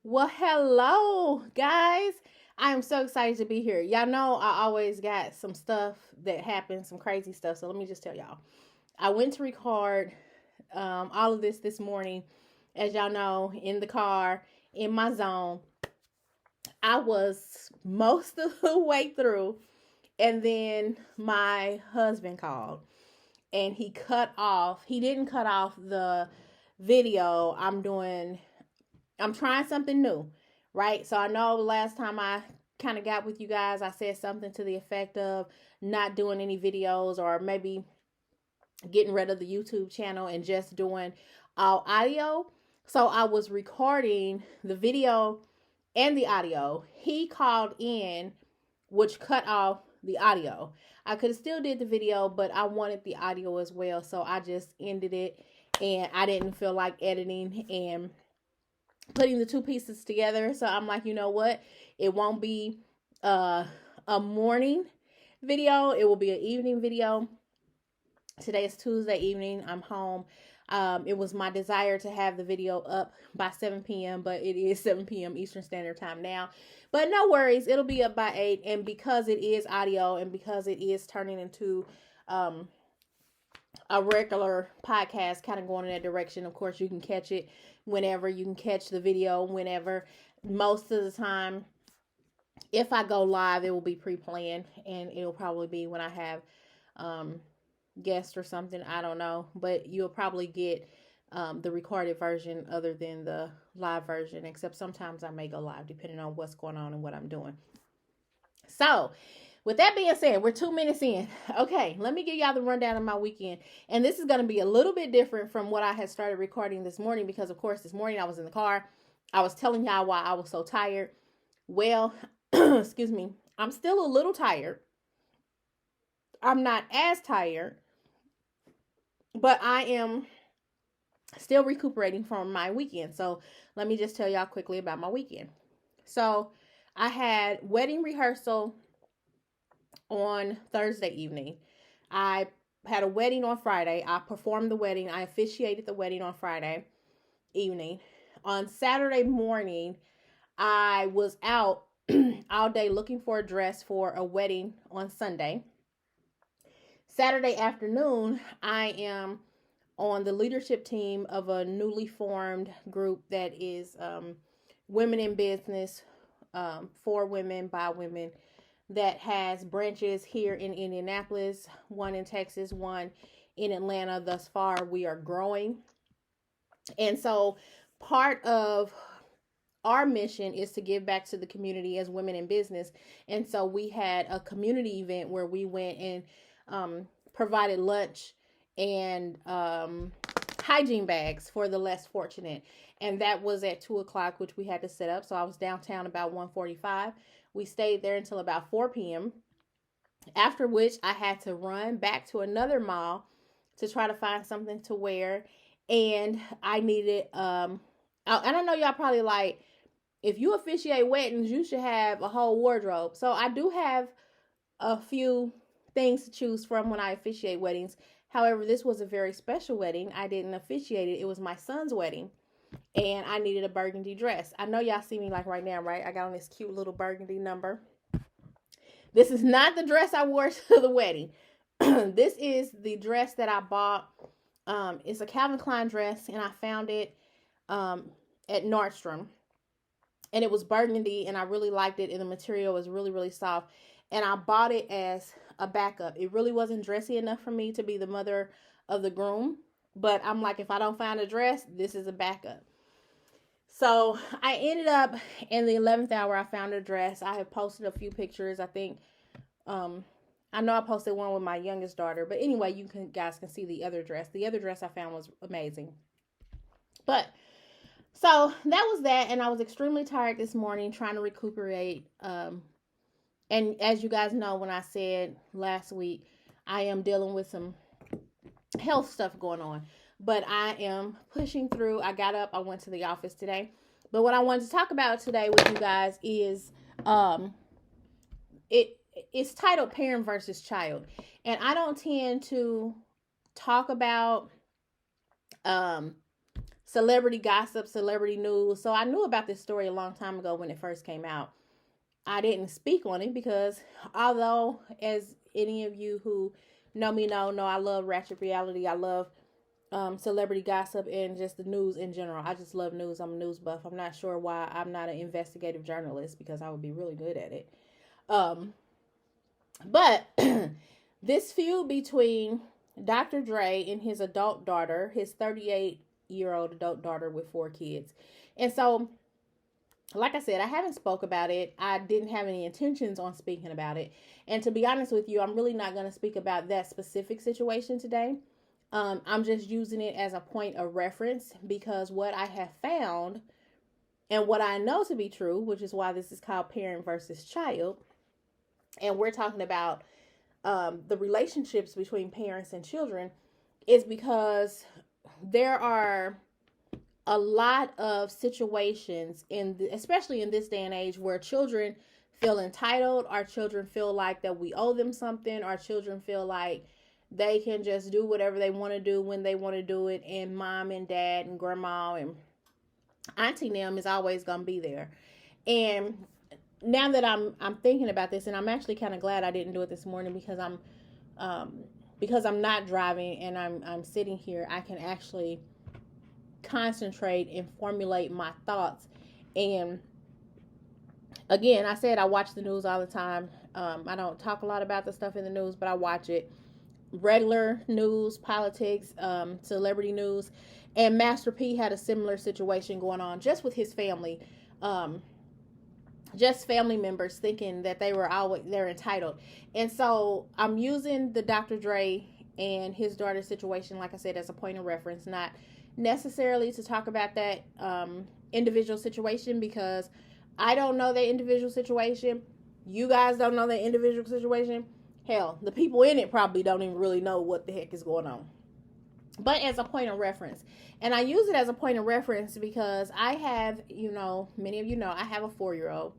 Well, hello, guys. I am so excited to be here. Y'all know I always got some stuff that happens, some crazy stuff. So let me just tell y'all. I went to record all of this morning, as y'all know, in the car, in my zone. I was most of the way through, and then my husband called and he didn't cut off the video. I'm trying something new, right? So I know the last time I kind of got with you guys, I said something to the effect of not doing any videos or maybe getting rid of the YouTube channel and just doing all audio. So I was recording the video and the audio. He called in, which cut off the audio. I could have still did the video, but I wanted the audio as well. So I just ended it, and I didn't feel like editing and putting the two pieces together. So I'm like, you know what? It won't be a morning video. It will be an evening video. Today is Tuesday evening. I'm home. It was my desire to have the video up by 7 p.m., but it is 7 p.m. Eastern Standard Time now. But no worries, it'll be up by 8. And because it is audio and because it is turning into um, a regular podcast, kind of going in that direction, of course, you can catch it whenever. You can catch the video whenever. Most of the time, if I go live, it will be pre-planned, and it'll probably be when I have um, guest or something. I don't know, but you'll probably get the recorded version other than the live version, except sometimes I may go live depending on what's going on and what I'm doing. So, with that being said, we're 2 minutes in. Okay, let me give y'all the rundown of my weekend. And this is going to be a little bit different from what I had started recording this morning because, of course, this morning I was in the car. I was telling y'all why I was so tired. Well, excuse me, I'm still a little tired. I'm not as tired, but I am still recuperating from my weekend. So let me just tell y'all quickly about my weekend. So I had wedding rehearsal on Thursday evening. I had a wedding on Friday. I performed the wedding. I officiated the wedding on Friday evening. On Saturday morning, I was out all day looking for a dress for a wedding on Sunday. Saturday afternoon, I am on the leadership team of a newly formed group that is women in business, for women, by women, that has branches here in Indianapolis, one in Texas, one in Atlanta. Thus far, we are growing. And so part of our mission is to give back to the community as women in business. And so we had a community event where we went and provided lunch and hygiene bags for the less fortunate. And that was at 2 o'clock, which we had to set up. So I was downtown about 1:45. We stayed there until about 4 p.m. After which I had to run back to another mall to try to find something to wear. And I needed I don't know, y'all probably like, if you officiate weddings, you should have a whole wardrobe. So I do have a few things to choose from when I officiate weddings. However, this was a very special wedding. I didn't officiate it. It was my son's wedding. And I needed a burgundy dress. I know y'all see me like right now, right? I got on this cute little burgundy number. This is not the dress I wore to the wedding. This is the dress that I bought. It's a Calvin Klein dress, and I found it at Nordstrom. And it was burgundy, and I really liked it, and the material was really, really soft. And I bought it as a backup. It really wasn't dressy enough for me to be the mother of the groom, but I'm like, if I don't find a dress, this is a backup. So I ended up in the 11th hour, I found a dress. I have posted a few pictures. I think, I know I posted one with my youngest daughter, but anyway, guys can see the other dress. The other dress I found was amazing. But so that was that, and I was extremely tired this morning trying to recuperate. And as you guys know, when I said last week, I am dealing with some health stuff going on, but I am pushing through. I got up, I went to the office today. But what I wanted to talk about today with you guys is it's titled Parent versus Child. And I don't tend to talk about celebrity gossip, celebrity news. So I knew about this story a long time ago when it first came out. I didn't speak on it because although, as any of you who know me know I love ratchet reality. I love celebrity gossip and just the news in general. I just love news. I'm a news buff. I'm not sure why I'm not an investigative journalist because I would be really good at it. Um, but this feud between Dr. Dre and his adult daughter, his 38-year-old adult daughter with 4 kids. And so, like I said, I haven't spoke about it. I didn't have any intentions on speaking about it. And to be honest with you, I'm really not going to speak about that specific situation today. I'm just using it as a point of reference because what I have found and what I know to be true, which is why this is called Parent versus Child, and we're talking about the relationships between parents and children, is because there are a lot of situations especially in this day and age, where children feel entitled. Our children feel like that we owe them something. Our children feel like they can just do whatever they want to do when they want to do it, and mom and dad and grandma and auntie and them is always gonna be there. And now that I'm thinking about this, and I'm actually kind of glad I didn't do it this morning because I'm not driving and I'm sitting here, I can actually concentrate and formulate my thoughts. And again, I said I watch the news all the time. I don't talk a lot about the stuff in the news, but I watch it. Regular news, politics, celebrity news. And Master P had a similar situation going on just with his family. Just family members thinking that they're entitled. And so I'm using the Dr. Dre and his daughter situation, like I said, as a point of reference, not necessarily to talk about that individual situation, because I don't know their individual situation. You guys don't know their individual situation. Hell, the people in it probably don't even really know what the heck is going on. But as a point of reference. And I use it as a point of reference because I have, many of you know, I have a 4-year-old.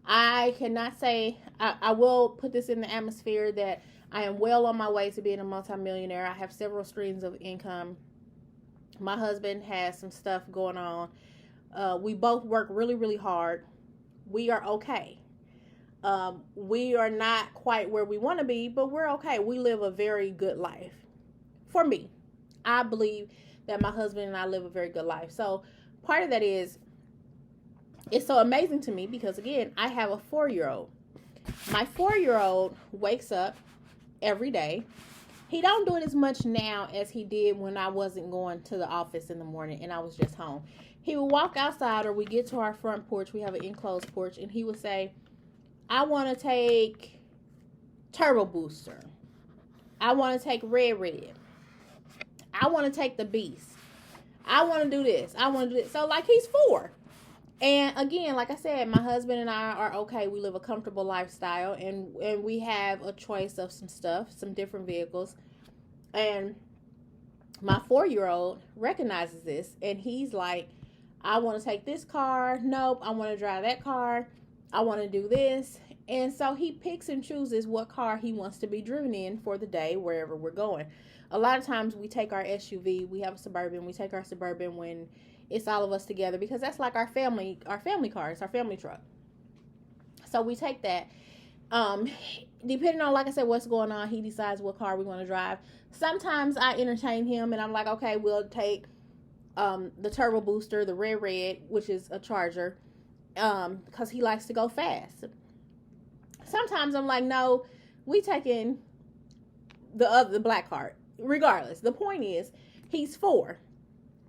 I cannot say, I will put this in the atmosphere that I am well on my way to being a multimillionaire. I have several streams of income. My husband has some stuff going on. We both work really, really hard. We are okay. We are not quite where we want to be, but we're okay. We live a very good life. For me, I believe that my husband and I live a very good life. So part of that is, it's so amazing to me because, again, I have a 4-year-old. My 4-year-old wakes up every day. He don't do it as much now as he did when I wasn't going to the office in the morning and I was just home. He would walk outside, or we get to our front porch. We have an enclosed porch, and he would say, I want to take Turbo Booster. I want to take Red. I want to take the Beast. I want to do this. I want to do this. So, like, he's 4. And again, like I said, my husband and I are okay. We live a comfortable lifestyle, and we have a choice of some stuff, some different vehicles. And my 4-year-old recognizes this, and he's like, I want to take this car. Nope, I want to drive that car. I want to do this. And so he picks and chooses what car he wants to be driven in for the day, wherever we're going. A lot of times we take our SUV. We have a Suburban. We take our Suburban when it's all of us together, because that's like our family car. It's our family truck. So we take that. Depending on, like I said, what's going on, he decides what car we want to drive. Sometimes I entertain him and I'm like, okay, we'll take the Turbo Booster, the Red, which is a Charger, because he likes to go fast. Sometimes I'm like, no, we taking the black car. Regardless, the point is, he's 4.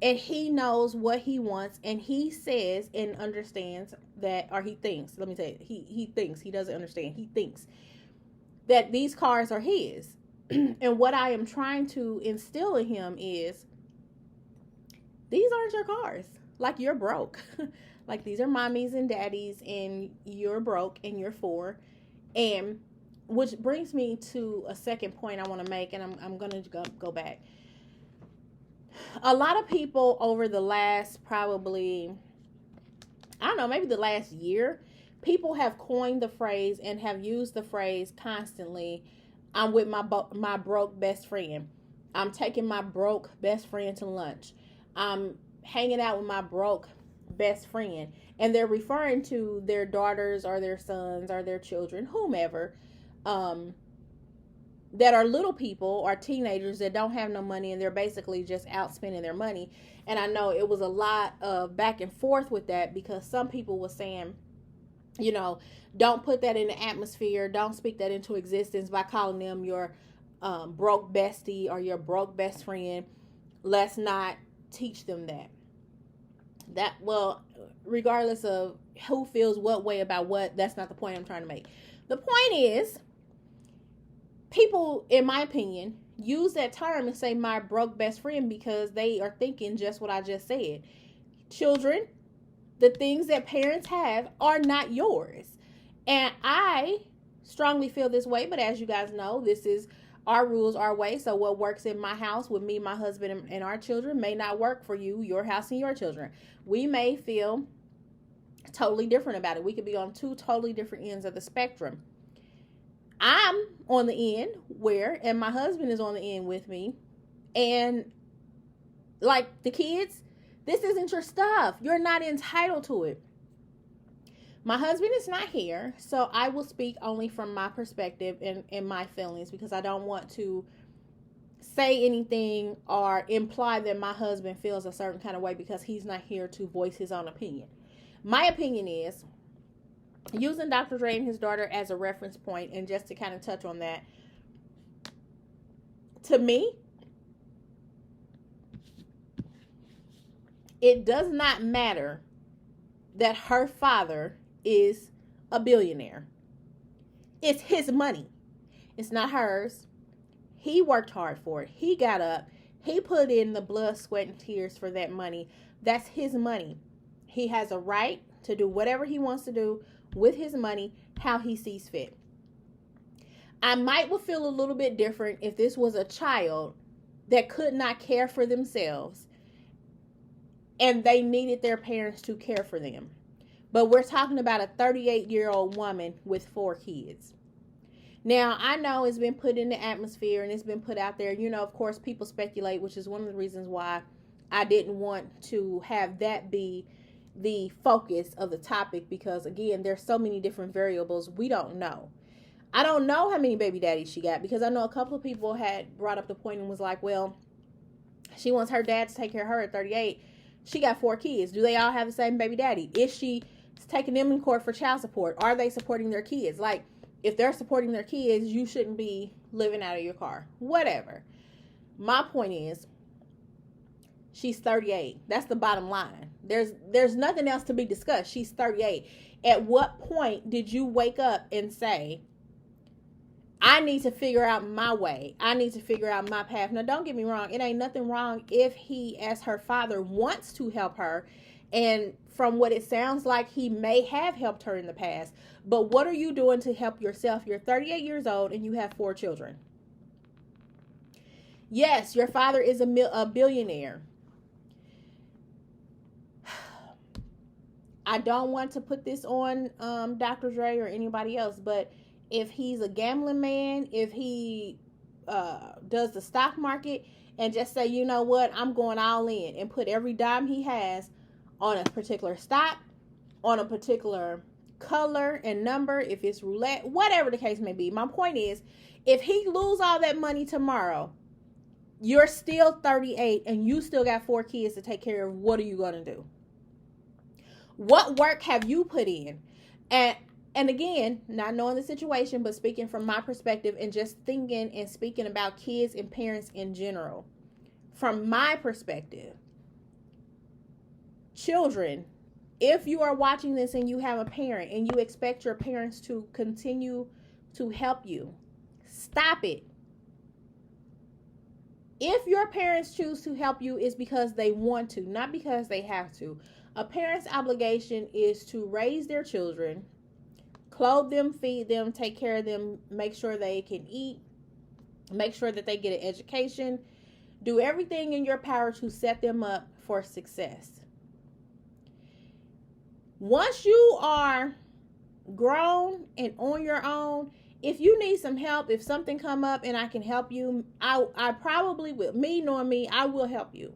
And he knows what he wants, and he says and understands that, or he thinks, let me say it, he thinks, he doesn't understand, he thinks that these cars are his. And what I am trying to instill in him is, these aren't your cars. Like, you're broke. Like, these are mommies and daddies, and you're broke, and you're 4. And which brings me to a second point I want to make, and I'm going to go back. A lot of people over the last probably, I don't know, maybe the last year, people have coined the phrase and have used the phrase constantly, I'm with my broke best friend. I'm taking my broke best friend to lunch. I'm hanging out with my broke best friend. And they're referring to their daughters or their sons or their children, whomever, that are little people or teenagers that don't have no money, and they're basically just out spending their money. And I know it was a lot of back and forth with that, because some people were saying, you know, don't put that in the atmosphere, don't speak that into existence by calling them your broke bestie or your broke best friend. Let's not teach them that. Well, regardless of who feels what way about what, that's not the point I'm trying to make. The point is, people, in my opinion, use that term and say my broke best friend because they are thinking just what I just said. Children, the things that parents have are not yours. And I strongly feel this way, but as you guys know, this is our rules, our way. So what works in my house with me, my husband, and our children may not work for you, your house, and your children. We may feel totally different about it. We could be on two totally different ends of the spectrum. I'm on the end where, and my husband is on the end with me, and like the kids, this isn't your stuff. You're not entitled to it. My husband is not here, so I will speak only from my perspective and my feelings, because I don't want to say anything or imply that my husband feels a certain kind of way because he's not here to voice his own opinion. My opinion is, using Dr. Dre and his daughter as a reference point, and just to kind of touch on that, to me, it does not matter that her father is a billionaire. It's his money. It's not hers. He worked hard for it. He got up. He put in the blood, sweat, and tears for that money. That's his money. He has a right to do whatever he wants to do with his money, how he sees fit. I might would feel a little bit different if this was a child that could not care for themselves and they needed their parents to care for them. But we're talking about a 38-year-old woman with 4 kids. Now, I know it's been put in the atmosphere and it's been put out there. You know, of course, people speculate, which is one of the reasons why I didn't want to have that be the focus of the topic, because, again, there's so many different variables we don't know. I don't know how many baby daddies she got, because I know a couple of people had brought up the point and was like, well, she wants her dad to take care of her at 38. She got 4 kids. Do they all have the same baby daddy? Is she taking them in court for child support? Are they supporting their kids? Like, if they're supporting their kids, you shouldn't be living out of your car. Whatever. My point is, she's 38. That's the bottom line. There's nothing else to be discussed. She's 38. At what point did you wake up and say, I need to figure out my way. I need to figure out my path. Now, don't get me wrong. It ain't nothing wrong if he, as her father, wants to help her. And from what it sounds like, he may have helped her in the past. But what are you doing to help yourself? You're 38 years old and you have 4 children. Yes, your father is a billionaire. I don't want to put this on Dr. Dre or anybody else, but if he's a gambling man, if he does the stock market and just say, you know what, I'm going all in, and put every dime he has on a particular stock, on a particular color and number, if it's roulette, whatever the case may be. My point is, if he lose all that money tomorrow, you're still 38 and you still got 4 kids to take care of. What are you going to do? What work have you put in? And again, not knowing the situation, but speaking from my perspective and just thinking and speaking about kids and parents in general. From my perspective, children, if you are watching this and you have a parent and you expect your parents to continue to help you, stop it. If your parents choose to help you, it's because they want to, not because they have to. A parent's obligation is to raise their children, clothe them, feed them, take care of them, make sure they can eat, make sure that they get an education, do everything in your power to set them up for success. Once you are grown and on your own, if you need some help, if something come up and I can help you, I probably will. Me knowing me, I will help you.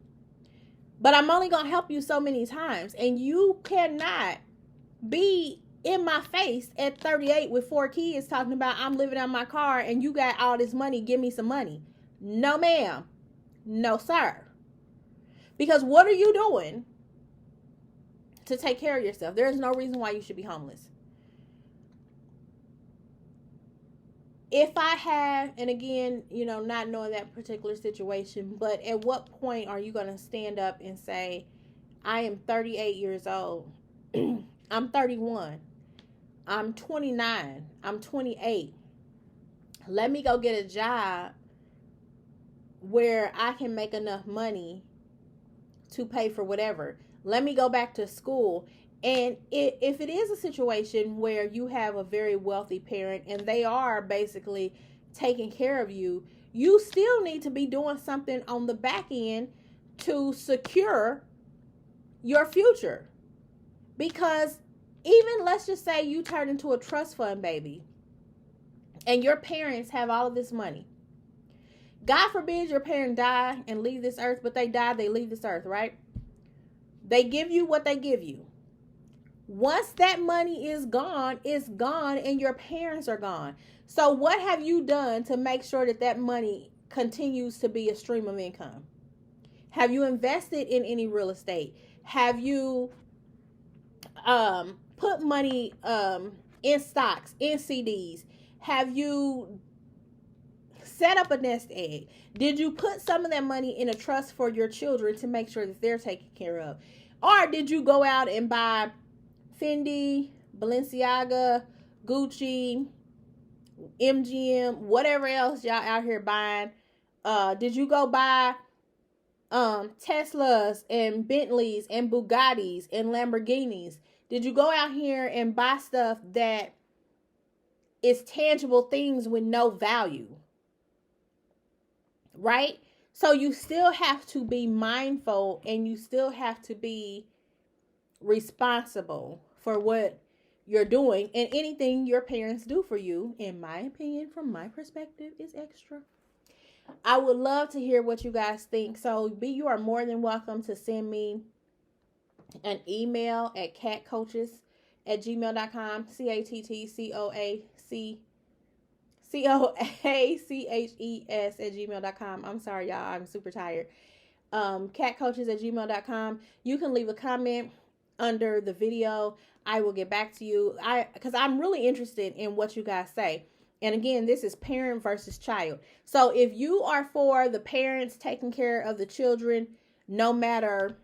But I'm only going to help you so many times. And you cannot be in my face at 38 with 4 kids talking about I'm living out my car and you got all this money, give me some money. No, ma'am. No, sir. Because what are you doing to take care of yourself? There is no reason why you should be homeless. If I have, and again, not knowing that particular situation, but at what point are you going to stand up and say, I am 38 years old. I'm 31. I'm 29. I'm 28. Let me go get a job where I can make enough money to pay for whatever. Let me go back to school. And if it is a situation where you have a very wealthy parent and they are basically taking care of you, you still need to be doing something on the back end to secure your future. Because even, let's just say you turn into a trust fund baby and your parents have all of this money. God forbid your parents die and leave this earth, but they die, they leave this earth, right? They give you what they give you. Once that money is gone, it's gone and your parents are gone. So what have you done to make sure that that money continues to be a stream of income? Have you invested in any real estate? Have you put money in stocks, in CDs? Have you set up a nest egg? Did you put some of that money in a trust for your children to make sure that they're taken care of? Or did you go out and buy Fendi, Balenciaga, Gucci, MGM, whatever else y'all out here buying? Did you go buy Teslas and Bentleys and Bugattis and Lamborghinis? Did you go out here and buy stuff that is tangible things with no value? Right? So you still have to be mindful and you still have to be responsible for what you're doing. And anything your parents do for you, in my opinion, from my perspective, is extra. I would love to hear what you guys think. So you are more than welcome to send me an email at catcoaches@gmail.com. CATTCOACHES@gmail.com. I'm sorry, y'all. I'm super tired. Catcoaches@gmail.com. You can leave a comment under the video. I will get back to you. Because I'm really interested in what you guys say. And again, this is parent versus child. So if you are for the parents taking care of the children, no matter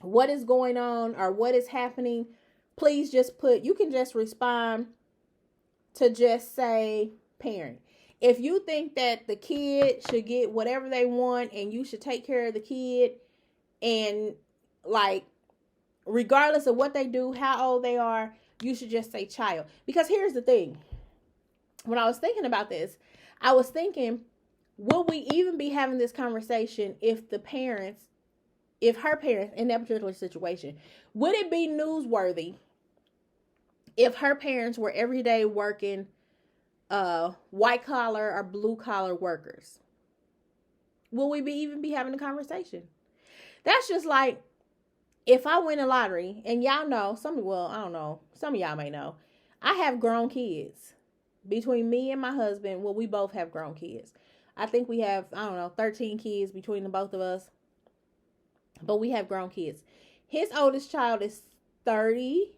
what is going on or what is happening, please just you can just respond to just say parent. If you think that the kid should get whatever they want and you should take care of the kid, and like, regardless of what they do, how old they are, you should just say child. Because here's the thing. When I was thinking about this, I was thinking, will we even be having this conversation if her parents, in that particular situation, would it be newsworthy if her parents were everyday working white collar or blue collar workers? Will we even be having a conversation? That's just like if I win a lottery, and y'all know, I don't know, some of y'all may know, I have grown kids. Between me and my husband, we both have grown kids. I think we have, 13 kids between the both of us. But we have grown kids. His oldest child is 30.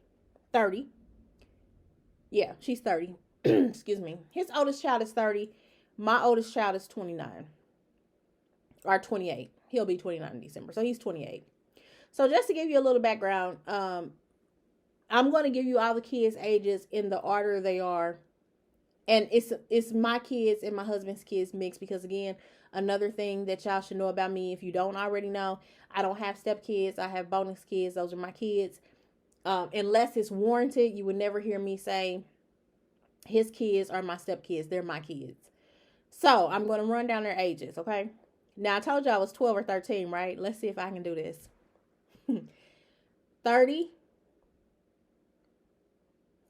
Yeah, she's 30. Excuse me. His oldest child is 30. My oldest child is 29. Or 28. He'll be 29 in December. So he's 28. So just to give you a little background, I'm going to give you all the kids' ages in the order they are. And it's my kids and my husband's kids mixed, because again, another thing that y'all should know about me, if you don't already know, I don't have stepkids. I have bonus kids. Those are my kids. Unless it's warranted, you would never hear me say his kids are my stepkids. They're my kids. So I'm going to run down their ages, okay? Now, I told you I was 12 or 13, right? Let's see if I can do this. 30,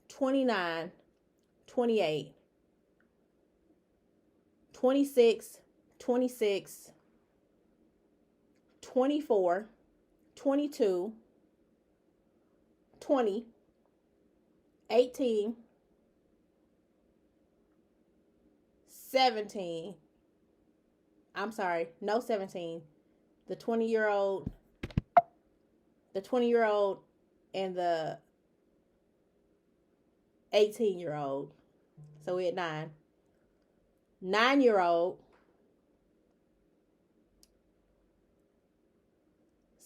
29, 28, 26, 26, 24, 22, 20, 18, 17. I'm sorry, no 17. The 20-year-old, the 20-year-old, and the 18-year-old. So we had 9. 9-year-old,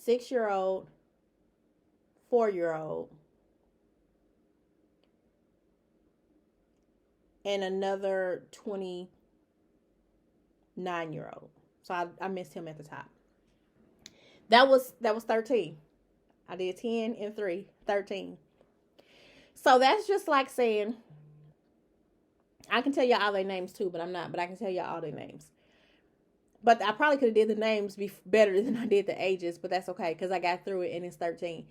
6-year-old, 4-year-old, and another 29-year-old. So I missed him at the top. That was 13. I did 10 and 3, 13. So that's just like saying, I can tell you all their names too, but I'm not. But I can tell you all their names. But I probably could have did the names better than I did the ages, but that's okay because I got through it and it's 13.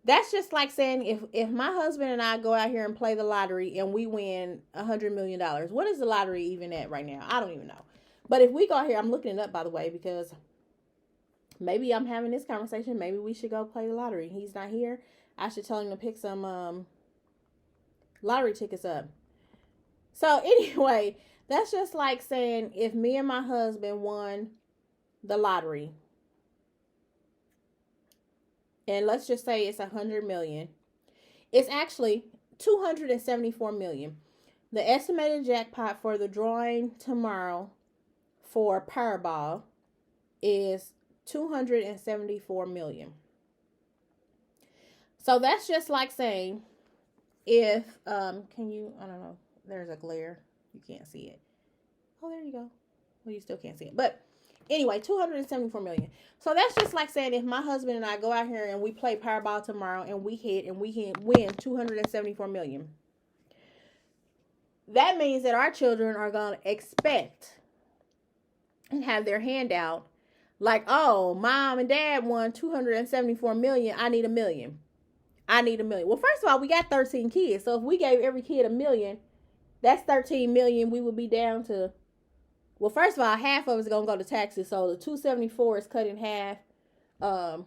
That's just like saying if my husband and I go out here and play the lottery and we win $100 million. What is the lottery even at right now? I don't even know. But if we go out here, I'm looking it up, by the way, because maybe I'm having this conversation. Maybe we should go play the lottery. He's not here. I should tell him to pick some lottery tickets up. So anyway, that's just like saying if me and my husband won the lottery, and let's just say it's 100 million, it's actually 274 million. The estimated jackpot for the drawing tomorrow for Powerball is 274 million. So that's just like saying if can you, I don't know, there's a glare, you can't see it. Oh, there you go. Well, you still can't see it, but anyway, 274 million. So that's just like saying if my husband and I go out here and we play Powerball tomorrow and we hit and we can win 274 million. That means that our children are going to expect and have their hand out like, oh, mom and dad won 274 million. I need $1 million. I need $1 million. Well, first of all, we got 13 kids. So if we gave every kid $1 million, that's 13 million. We would be down to, well, first of all, half of it's going to go to taxes. So the 274 is cut in half to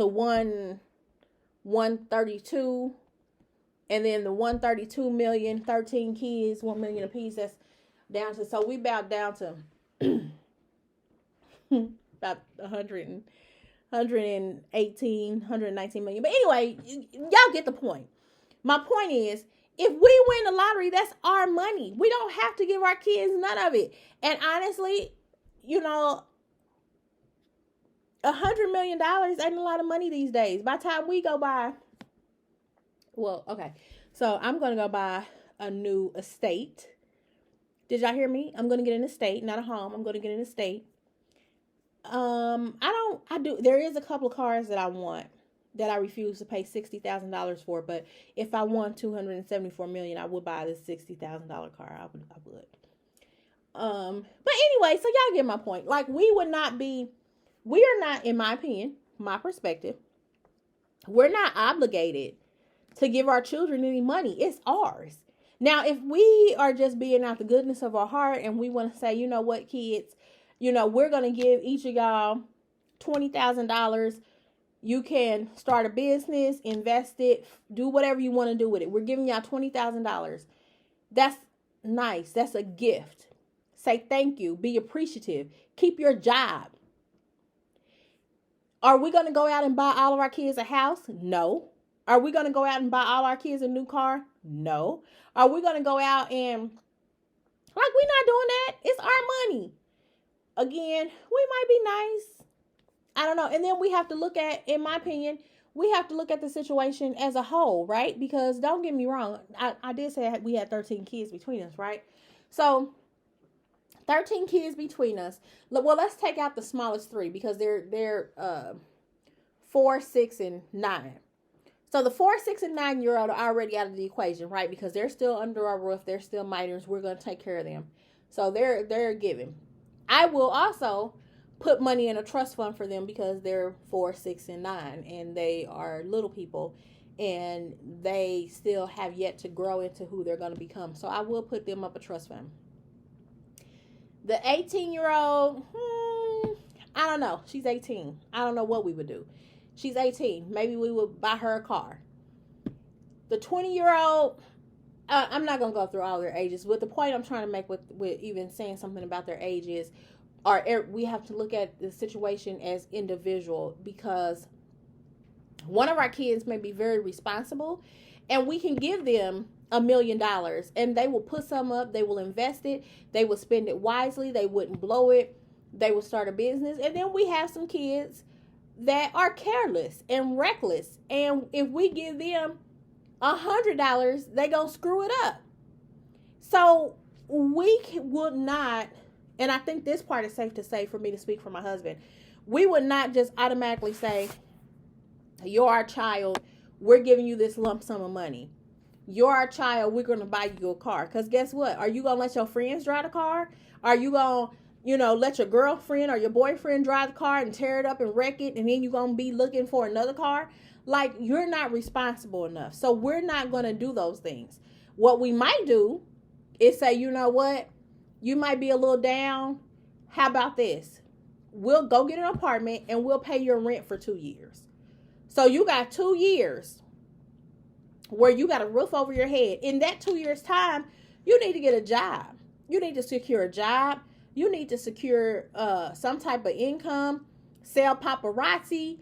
132. And then the 132 million, 13 kids, 1 million apiece. That's down to, so we about down to about 119 million. But anyway, y'all get the point. My point is, if we win the lottery, that's our money. We don't have to give our kids none of it. And honestly, $100 million ain't a lot of money these days. By the time we go buy, well, okay. So I'm going to go buy a new estate. Did y'all hear me? I'm going to get an estate, not a home. I'm going to get an estate. There is a couple of cars that I want that I refuse to pay $60,000 for, but if I won 274 million, I would buy this $60,000 car. I would. But anyway, so y'all get my point. Like we are not, in my opinion, my perspective, we're not obligated to give our children any money. It's ours. Now, if we are just being out the goodness of our heart and we want to say, you know what, kids, we're going to give each of y'all $20,000. You can start a business, invest it, do whatever you want to do with it. We're giving y'all $20,000. That's nice. That's a gift. Say thank you. Be appreciative. Keep your job. Are we going to go out and buy all of our kids a house? No. Are we going to go out and buy all our kids a new car? No. Are we going to go out and, we're not doing that. It's our money. Again, we might be nice. I don't know. And then we have to look at, in my opinion, we have to look at the situation as a whole, right? Because don't get me wrong. I did say we had 13 kids between us, right? So 13 kids between us. Well, let's take out the smallest 3 because they're 4, 6, and 9. So the 4, 6, and 9-year-old are already out of the equation, right? Because they're still under our roof. They're still minors. We're going to take care of them. So they're given. I will also put money in a trust fund for them because they're 4, 6, and 9, and they are little people, and they still have yet to grow into who they're going to become. So I will put them up a trust fund. The 18-year-old, I don't know. She's 18. I don't know what we would do. She's 18. Maybe we would buy her a car. The 20-year-old, I'm not going to go through all their ages, but the point I'm trying to make with even saying something about their age is, we have to look at the situation as individual, because one of our kids may be very responsible and we can give them $1 million and they will put some up, they will invest it, they will spend it wisely, they wouldn't blow it, they will start a business. And then we have some kids that are careless and reckless, and if we give them $100, they gonna screw it up. So we would not, and I think this part is safe to say for me to speak for my husband, we would not just automatically say, you're our child, we're giving you this lump sum of money. You're our child, we're going to buy you a car. Because guess what? Are you going to let your friends drive the car? Are you going to, let your girlfriend or your boyfriend drive the car and tear it up and wreck it, and then you're going to be looking for another car? Like, you're not responsible enough. So we're not going to do those things. What we might do is say, you know what? You might be a little down. How about this? We'll go get an apartment and we'll pay your rent for 2 years. So you got 2 years where you got a roof over your head. In that 2 years' time, you need to get a job. You need to secure a job. You need to secure some type of income, sell paparazzi.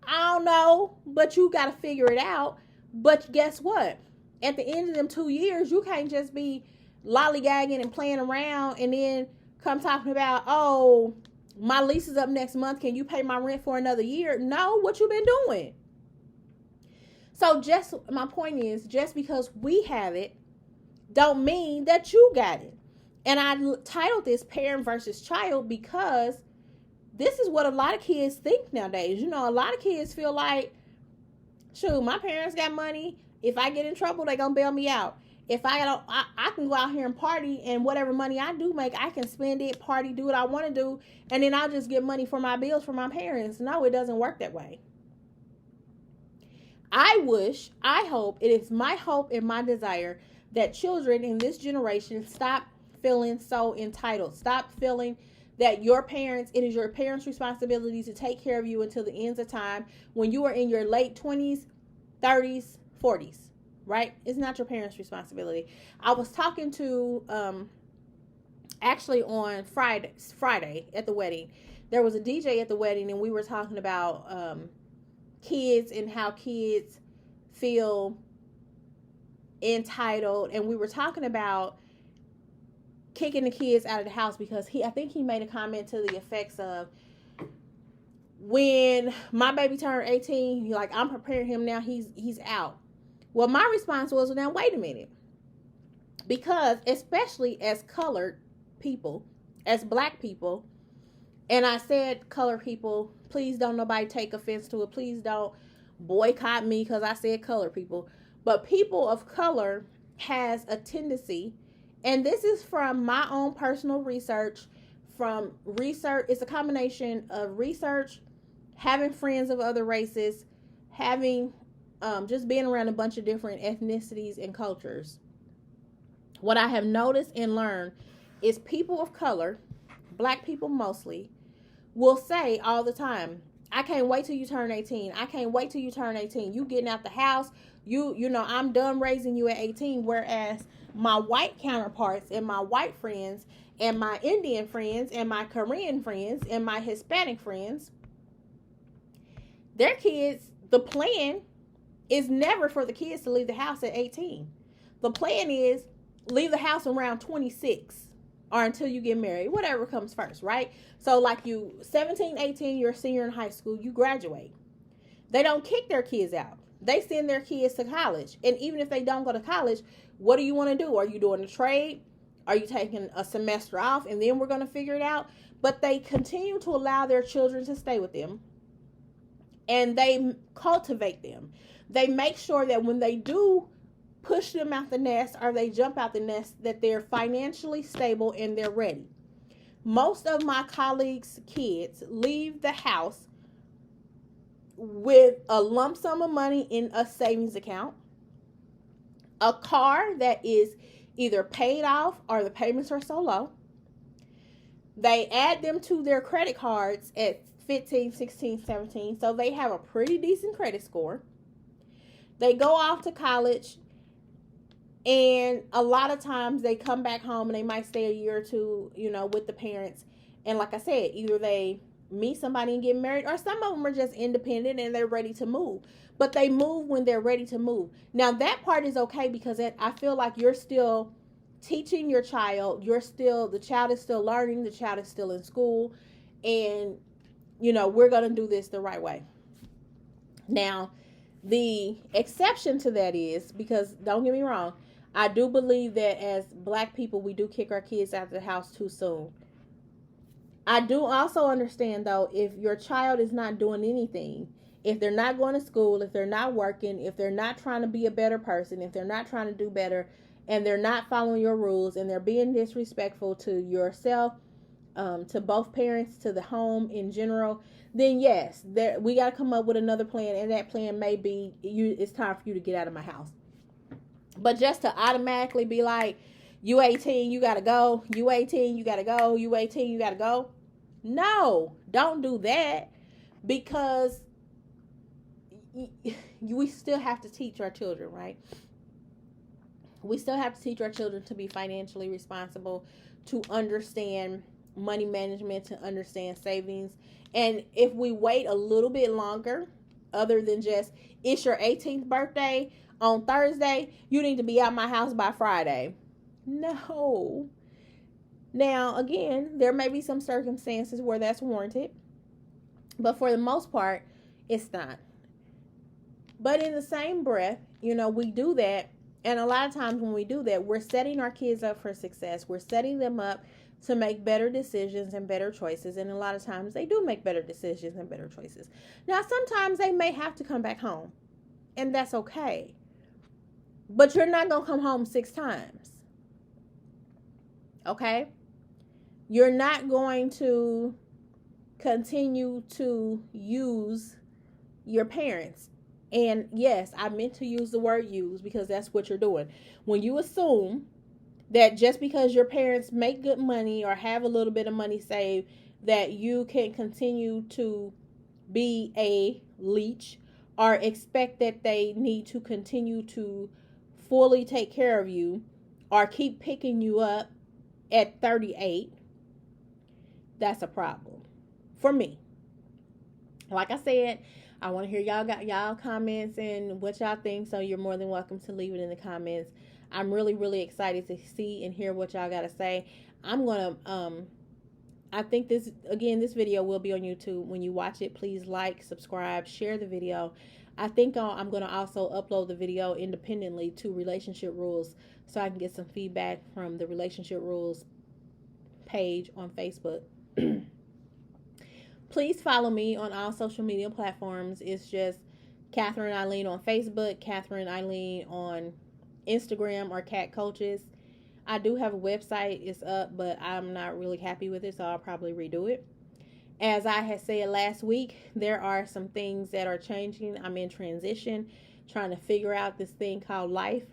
I don't know, but you got to figure it out. But guess what? At the end of them 2 years, you can't just be lollygagging and playing around and then come talking about, oh, my lease is up next month. Can you pay my rent for another year? No, what you been doing? So my point is, just because we have it, don't mean that you got it. And I titled this Parent versus Child because this is what a lot of kids think nowadays. A lot of kids feel like, shoot, my parents got money. If I get in trouble, they gonna bail me out. If I can go out here and party, and whatever money I do make, I can spend it, party, do what I want to do, and then I'll just get money for my bills from my parents. No, it doesn't work that way. I hope, it is my hope and my desire that children in this generation stop feeling so entitled. Stop feeling that it is your parents' responsibility to take care of you until the ends of time when you are in your late 20s, 30s, 40s. Right? It's not your parents' responsibility. I was talking to, actually on Friday at the wedding, there was a DJ at the wedding, and we were talking about kids and how kids feel entitled. And we were talking about kicking the kids out of the house because I think he made a comment to the effects of, when my baby turned 18, I'm preparing him now, he's out. Well, my response was, now, wait a minute. Because especially as colored people, as black people, and I said colored people, please don't nobody take offense to it. Please don't boycott me because I said colored people. But people of color has a tendency, and this is from my own personal research, it's a combination of research, having friends of other races, having just being around a bunch of different ethnicities and cultures. What I have noticed and learned is people of color, black people mostly, will say all the time, I can't wait till you turn 18. I can't wait till you turn 18. You getting out the house. I'm done raising you at 18. Whereas my white counterparts and my white friends and my Indian friends and my Korean friends and my Hispanic friends, their kids, the plan is never for the kids to leave the house at 18. The plan is leave the house around 26 or until you get married, whatever comes first, right? So you 17, 18, you're a senior in high school, you graduate. They don't kick their kids out. They send their kids to college. And even if they don't go to college, what do you want to do? Are you doing a trade? Are you taking a semester off and then we're going to figure it out? But they continue to allow their children to stay with them, and they cultivate them. They make sure that when they do push them out the nest or they jump out the nest, that they're financially stable and they're ready. Most of my colleagues' kids leave the house with a lump sum of money in a savings account, a car that is either paid off or the payments are so low. They add them to their credit cards at 15, 16, 17. So they have a pretty decent credit score. They go off to college, and a lot of times they come back home and they might stay a year or two, with the parents. And like I said, either they meet somebody and get married, or some of them are just independent and they're ready to move. But they move when they're ready to move. Now, that part is okay, because I feel like you're still teaching your child. The child is still learning. The child is still in school. And, we're going to do this the right way. Now, the exception to that is, because don't get me wrong, I do believe that as Black people, we do kick our kids out of the house too soon. I do also understand, though, if your child is not doing anything, if they're not going to school, if they're not working, if they're not trying to be a better person, if they're not trying to do better, and they're not following your rules, and they're being disrespectful to yourself, to both parents, to the home in general, then yes, we got to come up with another plan, and that plan may be, it's time for you to get out of my house. But just to automatically be like, you 18, you got to go. You 18, you got to go. You 18, you got to go. No, don't do that, because we still have to teach our children, right? We still have to teach our children to be financially responsible, to understand money management, to understand savings. And if we wait a little bit longer, other than just, it's your 18th birthday on Thursday, you need to be out my house by Friday. No. Now, again, there may be some circumstances where that's warranted, but for the most part, it's not. But in the same breath, we do that. And a lot of times when we do that, we're setting our kids up for success. We're setting them up to make better decisions and better choices. And a lot of times they do make better decisions and better choices. Now, sometimes they may have to come back home, and that's okay. But you're not going to come home 6 times. Okay? You're not going to continue to use your parents. And yes, I meant to use the word use, because that's what you're doing. When you assume that just because your parents make good money or have a little bit of money saved, that you can continue to be a leech, or expect that they need to continue to fully take care of you, or keep picking you up at 38, that's a problem for me. Like I said, I want to hear y'all comments and what y'all think, so you're more than welcome to leave it in the comments. I'm really, really excited to see and hear what y'all got to say. I'm going to, I think this video will be on YouTube. When you watch it, please like, subscribe, share the video. I think I'm going to also upload the video independently to Relationship Rules, so I can get some feedback from the Relationship Rules page on Facebook. Please follow me on all social media platforms. It's just Catherine Eileen on Facebook, Catherine Eileen on Instagram, or Cat Coaches. I do have a website. It's up, but I'm not really happy with it, so I'll probably redo it. As I had said last week, there are some things that are changing. I'm in transition, trying to figure out this thing called life.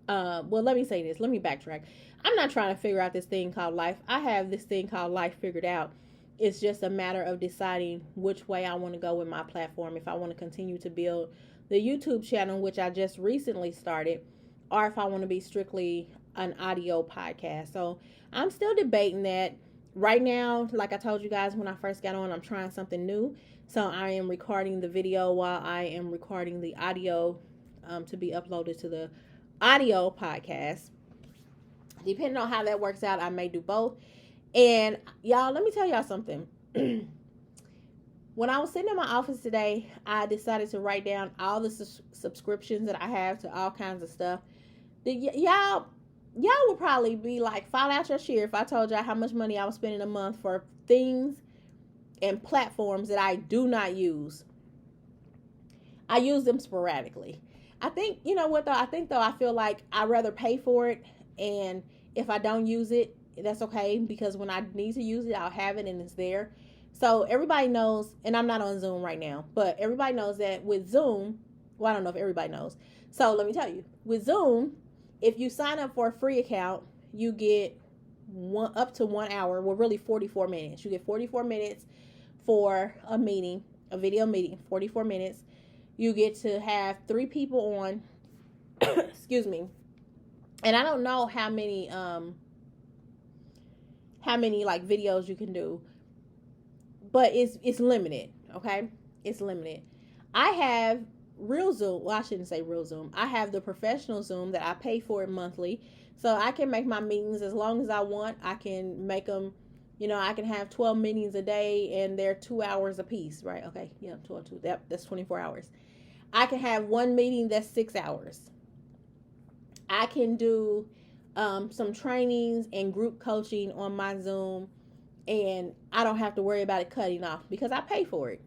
Well, let me say this. Let me backtrack. I'm not trying to figure out this thing called life. I have this thing called life figured out. It's just a matter of deciding which way I want to go with my platform. If I want to continue to build the YouTube channel, which I just recently started, or if I want to be strictly an audio podcast. So I'm still debating that. Right now, like I told you guys when I first got on, I'm trying something new. So I am recording the video while I am recording the audio to be uploaded to the audio podcast. Depending on how that works out, I may do both. And y'all, let me tell y'all something. When I was sitting in my office today, I decided to write down all the subscriptions that I have to all kinds of stuff. Y'all would probably be like, fall out your chair if I told y'all how much money I was spending a month for things and platforms that I do not use. I use them sporadically. I think, you know what though? I feel like I'd rather pay for it, and if I don't use it, that's okay, because when I need to use it, I'll have it and it's there. So everybody knows, and I'm not on Zoom right now, but everybody knows that with Zoom, well, I don't know if everybody knows. So let me tell you, with Zoom, if you sign up for a free account, you get up to 1 hour. Well, really 44 minutes. You get 44 minutes for a meeting, a video meeting, 44 minutes. You get to have 3 people on. Excuse me. And I don't know how many like videos you can do, but it's limited, okay? It's limited. I have real Zoom. Well, I shouldn't say real Zoom. I have the professional Zoom that I pay for it monthly. So I can make my meetings as long as I want. I can make them, I can have 12 meetings a day and they're 2 hours a piece, right? Okay, yeah, 12, that's 24 hours. I can have one meeting that's 6 hours. I can do some trainings and group coaching on my Zoom, and I don't have to worry about it cutting off because I pay for it.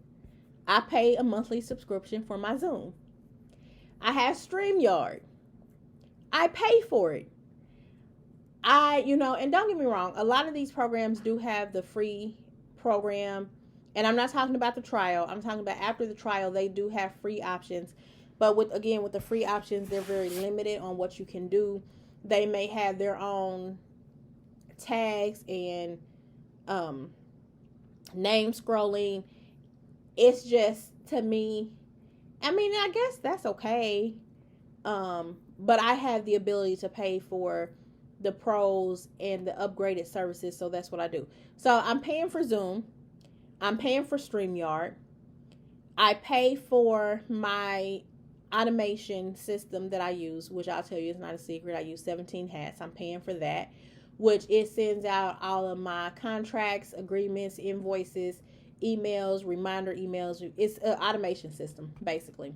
I pay a monthly subscription for my Zoom. I have StreamYard. I pay for it. And don't get me wrong, a lot of these programs do have the free program, and I'm not talking about the trial. I'm talking about after the trial, they do have free options. But with the free options, they're very limited on what you can do. They may have their own tags and name scrolling. It's just, to me, I guess that's okay. But I have the ability to pay for the pros and the upgraded services, so that's what I do. So I'm paying for Zoom. I'm paying for StreamYard. I pay for my automation system that I use, which I'll tell you is not a secret. I use 17 Hats. I'm paying for that, which it sends out all of my contracts, agreements, invoices, emails, reminder emails. It's an automation system, basically.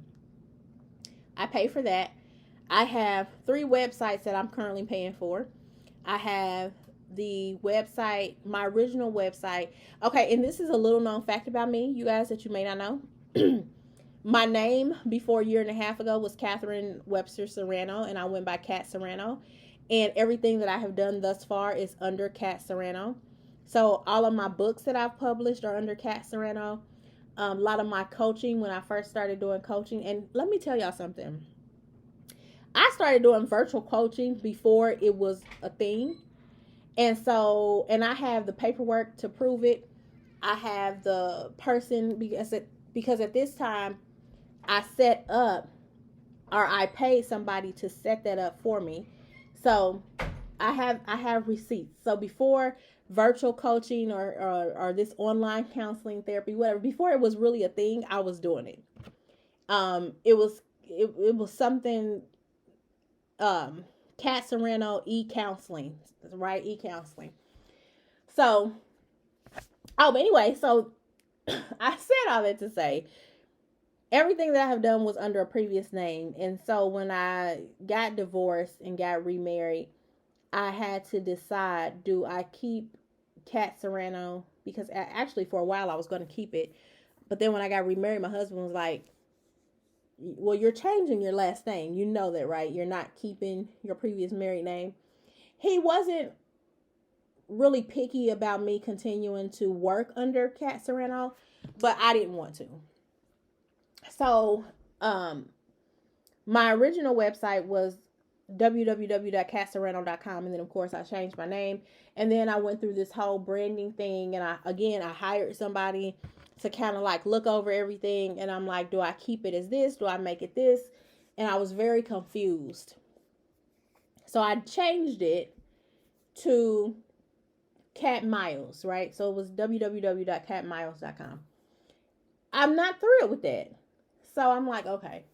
I pay for that. I have 3 websites that I'm currently paying for. I have the website, my original website. Okay, and this is a little known fact about me, you guys, that you may not know. My name before a year and a half ago was Catherine Webster Serrano, and I went by Cat Serrano. And everything that I have done thus far is under Cat Serrano. So all of my books that I've published are under Cat Serrano. A lot of my coaching, when I first started doing coaching, and let me tell y'all something. I started doing virtual coaching before it was a thing. And I have the paperwork to prove it. I have the person, because at this time, I set up, or I paid somebody to set that up for me. So I have receipts. So before virtual coaching or this online counseling therapy, whatever, before it was really a thing, I was doing it. It was something, Cat Serrano e-counseling, right? E-counseling. So, but anyway, so I said all that to say, everything that I have done was under a previous name. And so when I got divorced and got remarried, I had to decide, do I keep Cat Serrano? Because actually for a while I was going to keep it. But then when I got remarried, my husband was like, well, you're changing your last name. You know that, right? You're not keeping your previous married name. He wasn't really picky about me continuing to work under Cat Serrano, but I didn't want to. So, my original website was www.catserrano.com, and then of course I changed my name, and then I went through this whole branding thing, and I hired somebody to kind of like look over everything, and I'm like, do I keep it as this? Do I make it this? And I was very confused. So I changed it to Cat Miles, right? So it was www.catmiles.com. I'm not thrilled with that. So I'm like, okay.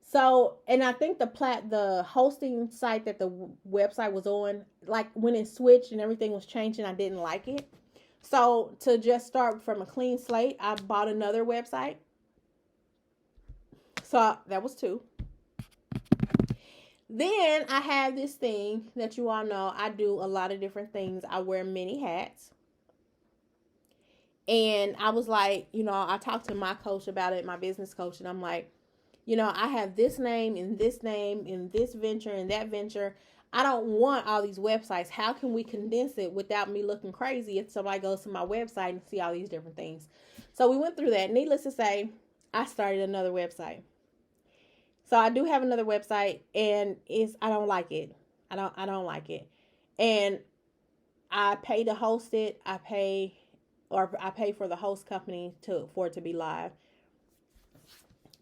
So, and I think the hosting site that the website was on, like when it switched and everything was changing, I didn't like it. So to just start from a clean slate, I bought another website. So that was 2. Then I have this thing that you all know. I do a lot of different things. I wear many hats. And I was like, I talked to my coach about it, my business coach, and I'm like, I have this name and this name and this venture and that venture. I don't want all these websites. How can we condense it without me looking crazy if somebody goes to my website and see all these different things? So we went through that. Needless to say, I started another website. So I do have another website, and I don't like it. I don't like it. And I pay to host it. I pay for the host company for it to be live.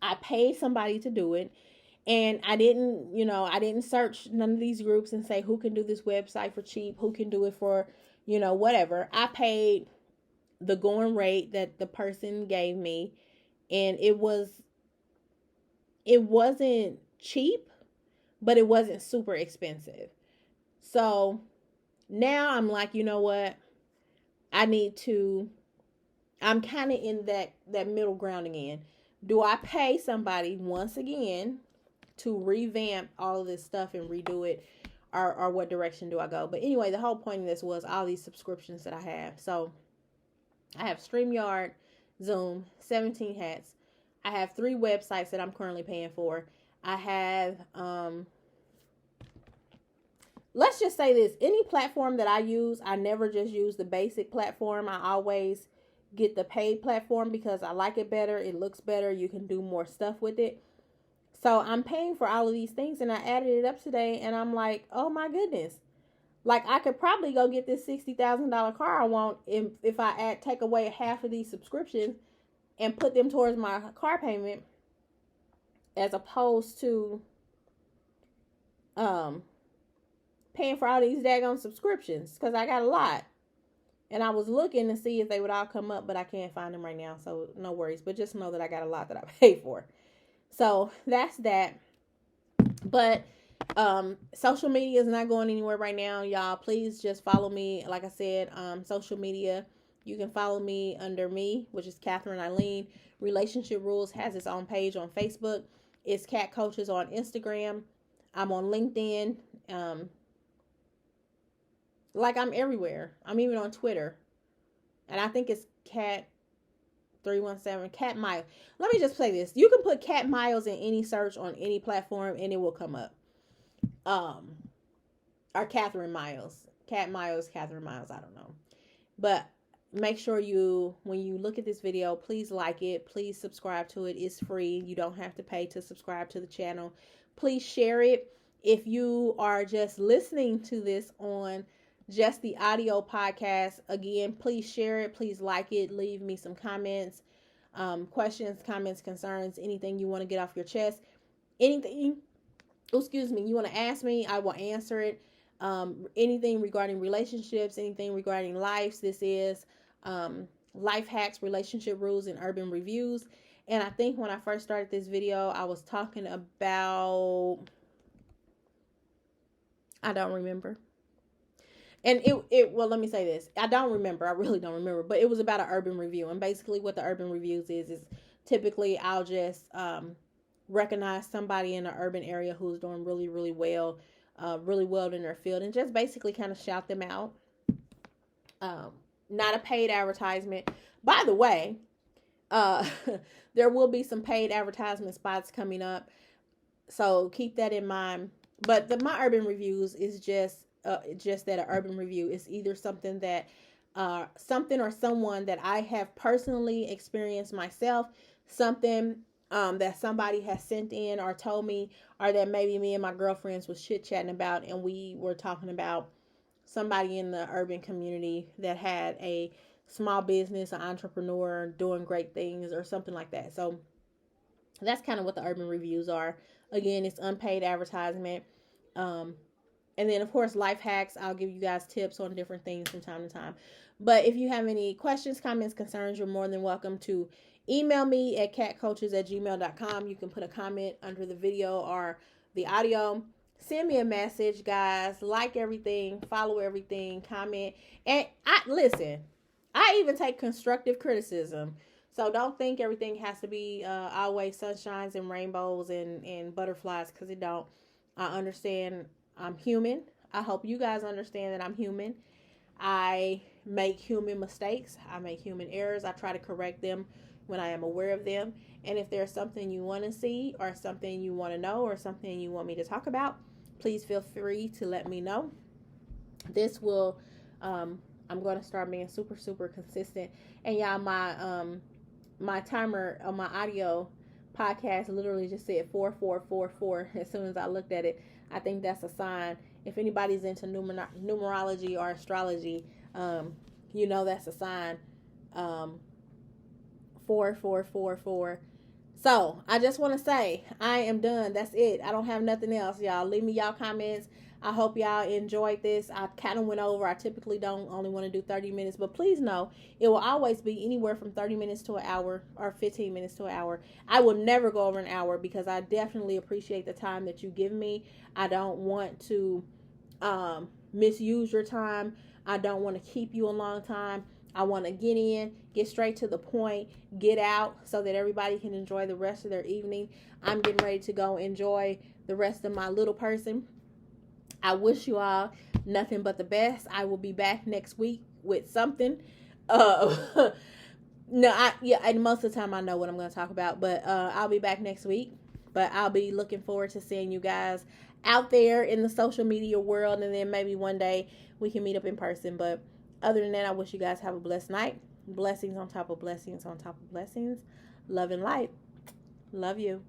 I paid somebody to do it. And I didn't search none of these groups and say who can do this website for cheap, who can do it for, whatever. I paid the going rate that the person gave me, and it wasn't cheap, but it wasn't super expensive. So now I'm like, you know what? I'm kind of in that middle ground again. Do I pay somebody once again to revamp all of this stuff and redo it, or what direction do I go? But anyway, the whole point of this was all these subscriptions that I have. So I have StreamYard, Zoom, 17 hats. I have 3 websites that I'm currently paying for. I have let's just say this, any platform that I use, I never just use the basic platform. I always get the paid platform because I like it better. It looks better. You can do more stuff with it. So I'm paying for all of these things, and I added it up today, and I'm like, oh my goodness. Like, I could probably go get this $60,000 car I want if I take away half of these subscriptions and put them towards my car payment, as opposed to paying for all these daggone subscriptions, because I got a lot. And I was looking to see if they would all come up, but I can't find them right now, so no worries. But just know that I got a lot that I paid for. So that's that. But social media is not going anywhere right now, y'all. Please just follow me. Like I said, social media, you can follow me under me, which is Catherine Eileen. Relationship Rules has its own page on Facebook. It's Cat Coaches on Instagram. I'm on LinkedIn. Like, I'm everywhere. I'm even on Twitter. And I think it's Cat 317, Cat Miles. Let me just play this. You can put Cat Miles in any search on any platform and it will come up. Or Catherine Miles. Cat Miles, Catherine Miles, I don't know. But make sure when you look at this video, please like it. Please subscribe to it. It's free. You don't have to pay to subscribe to the channel. Please share it. If you are just listening to this on just the audio podcast, again, please share it. Please like it. Leave me some comments, questions, comments, concerns, anything you want to get off your chest. Anything, you want to ask me, I will answer it. Anything regarding relationships, anything regarding lives. This is life hacks, relationship rules, and urban reviews. And I think when I first started this video, I was talking about, I don't remember. And well, let me say this. I don't remember. I really don't remember. But it was about an urban review. And basically what the urban reviews is typically I'll just recognize somebody in an urban area who's doing really, really well in their field. And just basically kind of shout them out. Not a paid advertisement. By the way, there will be some paid advertisement spots coming up. So keep that in mind. But my urban reviews is just that an urban review is either something or someone that I have personally experienced myself, something that somebody has sent in or told me, or that maybe me and my girlfriends was chit-chatting about, and we were talking about somebody in the urban community that had a small business, an entrepreneur doing great things or something like that. So that's kind of what the urban reviews are. Again, it's unpaid advertisement. And then, of course, life hacks. I'll give you guys tips on different things from time to time. But if you have any questions, comments, concerns, you're more than welcome to email me at catcoaches@gmail.com. You can put a comment under the video or the audio. Send me a message, guys. Like everything, follow everything, comment. And I even take constructive criticism. So don't think everything has to be always sunshines and rainbows and butterflies, because it don't. I understand I'm human. I hope you guys understand that I'm human. I make human mistakes. I make human errors. I try to correct them when I am aware of them. And if there's something you want to see or something you want to know or something you want me to talk about, please feel free to let me know. This will, I'm going to start being super, super consistent. And y'all, my timer on my audio, podcast literally just said 4444 as soon as I looked at it. I think that's a sign. If anybody's into numerology or astrology, you know that's a sign. 4444. So I just want to say I am done. That's it. I don't have nothing else, y'all. Leave me y'all comments. I hope y'all enjoyed this. I kind of went over. I typically don't only want to do 30 minutes, but please know it will always be anywhere from 30 minutes to an hour or 15 minutes to an hour. I will never go over an hour because I definitely appreciate the time that you give me. I don't want to misuse your time. I don't want to keep you a long time. I want to get in, get straight to the point, get out so that everybody can enjoy the rest of their evening. I'm getting ready to go enjoy the rest of my little person. I wish you all nothing but the best. I will be back next week with something. No, and most of the time I know what I'm going to talk about, but I'll be back next week. But I'll be looking forward to seeing you guys out there in the social media world, and then maybe one day we can meet up in person. But other than that, I wish you guys have a blessed night. Blessings on top of blessings on top of blessings. Love and light. Love you.